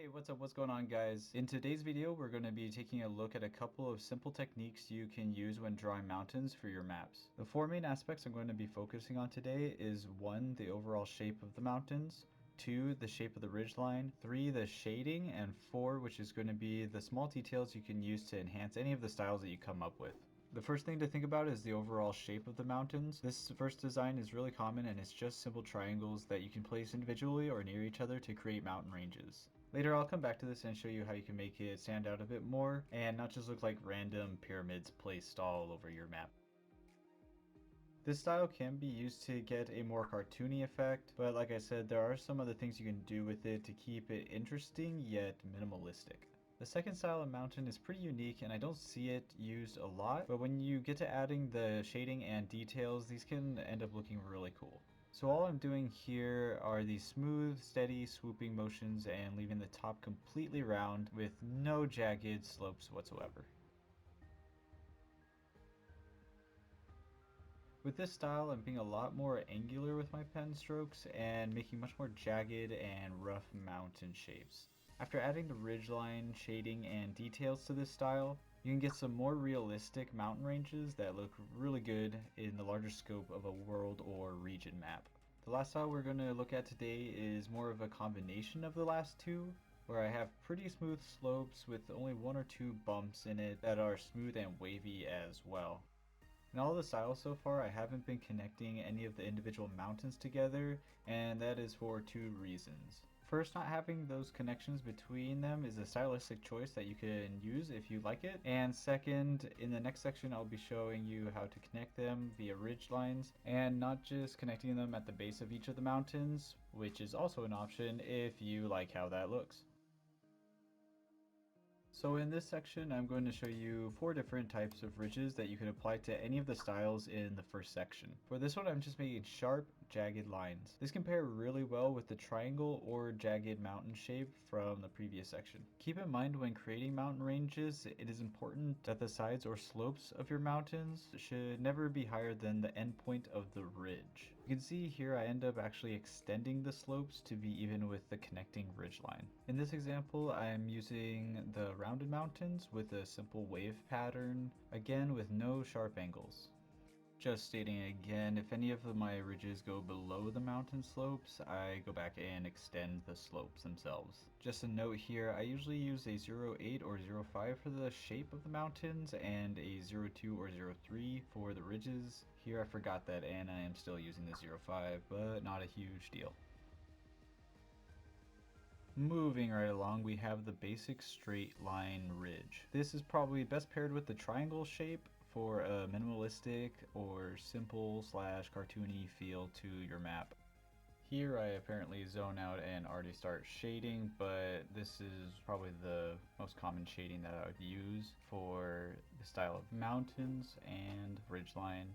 Hey, what's up? What's going on, guys? In today's video, we're going to be taking a look at a couple of simple techniques you can use when drawing mountains for your maps. The four main aspects I'm going to be focusing on today is 1, the overall shape of the mountains, 2, the shape of the ridgeline, 3, the shading, and 4, which is going to be the small details you can use to enhance any of the styles that you come up with. The first thing to think about is the overall shape of the mountains. This first design is really common and it's just simple triangles that you can place individually or near each other to create mountain ranges. Later I'll come back to this and show you how you can make it stand out a bit more and not just look like random pyramids placed all over your map. This style can be used to get a more cartoony effect, but like I said, there are some other things you can do with it to keep it interesting yet minimalistic. The second style of mountain is pretty unique and I don't see it used a lot, but when you get to adding the shading and details, these can end up looking really cool. So all I'm doing here are these smooth, steady, swooping motions and leaving the top completely round with no jagged slopes whatsoever. With this style, I'm being a lot more angular with my pen strokes and making much more jagged and rough mountain shapes. After adding the ridgeline, shading, and details to this style, you can get some more realistic mountain ranges that look really good in the larger scope of a world or region map. The last style we're going to look at today is more of a combination of the last two, where I have pretty smooth slopes with only 1 or 2 bumps in it that are smooth and wavy as well. In all the styles so far, I haven't been connecting any of the individual mountains together, and that is for 2 reasons. First, not having those connections between them is a stylistic choice that you can use if you like it. And second, in the next section I'll be showing you how to connect them via ridge lines, and not just connecting them at the base of each of the mountains, which is also an option if you like how that looks. So in this section, I'm going to show you 4 different types of ridges that you can apply to any of the styles in the first section. For this one, I'm just making sharp, jagged lines. This can pair really well with the triangle or jagged mountain shape from the previous section. Keep in mind when creating mountain ranges, it is important that the sides or slopes of your mountains should never be higher than the end point of the ridge. You can see here I end up actually extending the slopes to be even with the connecting ridge line. In this example, I'm using the rounded mountains with a simple wave pattern, again with no sharp angles. Just stating again, if any of my ridges go below the mountain slopes, I go back and extend the slopes themselves. Just a note here, I usually use a 0.8 or 0.5 for the shape of the mountains and a 0.2 or 0.3 for the ridges. Here I forgot that and I am still using the 0.5, but not a huge deal. Moving right along, we have the basic straight line ridge. This is probably best paired with the triangle shape for a minimalistic or simple / cartoony feel to your map. Here I apparently zone out and already start shading, but this is probably the most common shading that I would use for the style of mountains and ridgeline.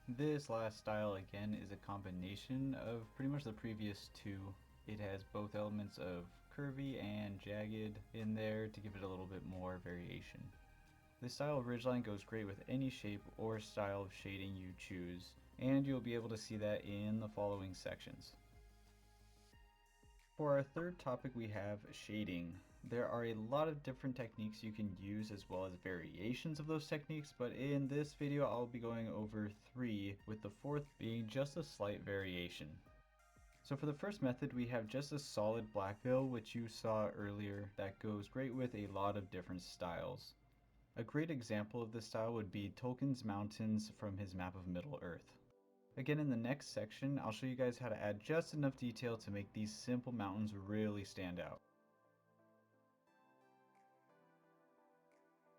This last style again is a combination of pretty much the previous 2. It has both elements of curvy and jagged in there to give it a little bit more variation. This style of ridgeline goes great with any shape or style of shading you choose, and you'll be able to see that in the following sections. For our third topic, we have shading. There are a lot of different techniques you can use as well as variations of those techniques, but in this video I'll be going over 3, with the 4th being just a slight variation. So for the first method, we have just a solid black fill, which you saw earlier, that goes great with a lot of different styles. A great example of this style would be Tolkien's mountains from his map of Middle-earth. Again, in the next section, I'll show you guys how to add just enough detail to make these simple mountains really stand out.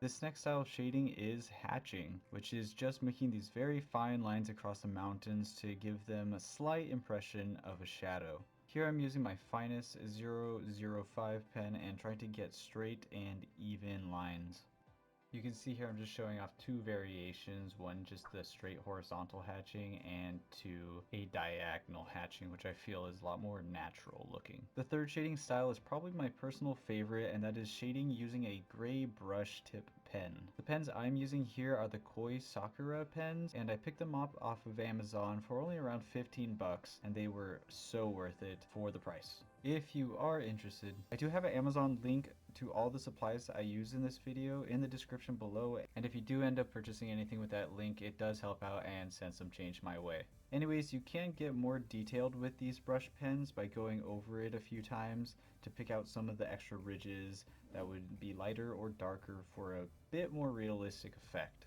This next style of shading is hatching, which is just making these very fine lines across the mountains to give them a slight impression of a shadow. Here I'm using my finest 0.05 pen and trying to get straight and even lines. You can see here I'm just showing off 2 variations, one just the straight horizontal hatching and 2 a diagonal hatching, which I feel is a lot more natural looking. The third shading style is probably my personal favorite, and that is shading using a gray brush tip pen. The pens I'm using here are the Koi Sakura pens, and I picked them up off of Amazon for only around 15 bucks, and they were so worth it for the price. If you are interested, I do have an Amazon link to all the supplies I use in this video in the description below, and if you do end up purchasing anything with that link, it does help out and send some change my way. Anyways, you can get more detailed with these brush pens by going over it a few times to pick out some of the extra ridges that would be lighter or darker for a bit more realistic effect.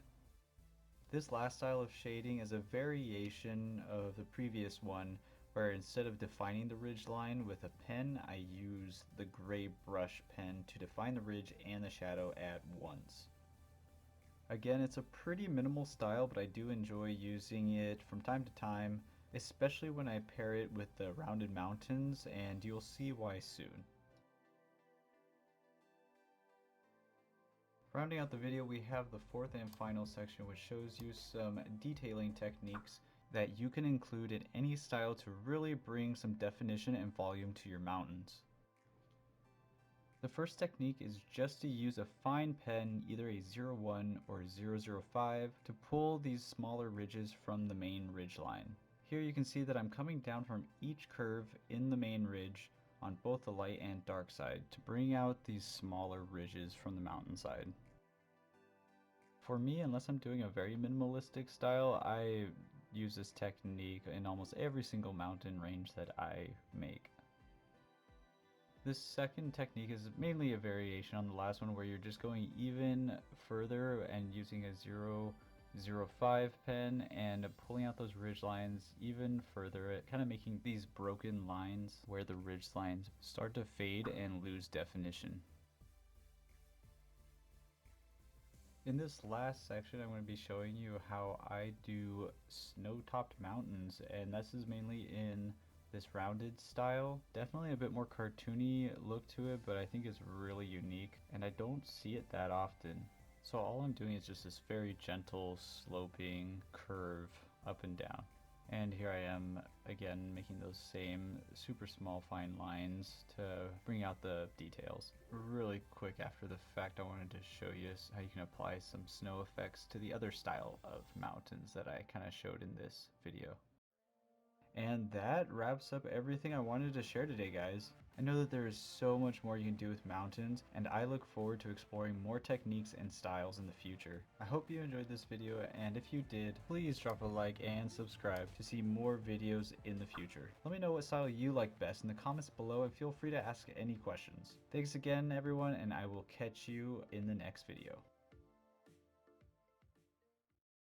This last style of shading is a variation of the previous one, where instead of defining the ridge line with a pen, I use the gray brush pen to define the ridge and the shadow at once. Again, it's a pretty minimal style, but I do enjoy using it from time to time, especially when I pair it with the rounded mountains, and you'll see why soon. Rounding out the video, we have the fourth and final section, which shows you some detailing techniques that you can include in any style to really bring some definition and volume to your mountains. The first technique is just to use a fine pen, either a 01 or 005, to pull these smaller ridges from the main ridge line. Here you can see that I'm coming down from each curve in the main ridge on both the light and dark side to bring out these smaller ridges from the mountainside. For me, unless I'm doing a very minimalistic style, I use this technique in almost every single mountain range that I make. This second technique is mainly a variation on the last one, where you're just going even further and using a 005 pen and pulling out those ridge lines even further, kind of making these broken lines where the ridge lines start to fade and lose definition. In this last section, I'm going to be showing you how I do snow-topped mountains, and this is mainly in this rounded style. Definitely a bit more cartoony look to it, but I think it's really unique, and I don't see it that often. So all I'm doing is just this very gentle sloping curve up and down. And here I am again making those same super small fine lines to bring out the details. Really quick after the fact, I wanted to show you how you can apply some snow effects to the other style of mountains that I kind of showed in this video. And that wraps up everything I wanted to share today, guys. I know that there is so much more you can do with mountains, and I look forward to exploring more techniques and styles in the future. I hope you enjoyed this video, and if you did, please drop a like and subscribe to see more videos in the future. Let me know what style you like best in the comments below, and feel free to ask any questions. Thanks again, everyone, and I will catch you in the next video.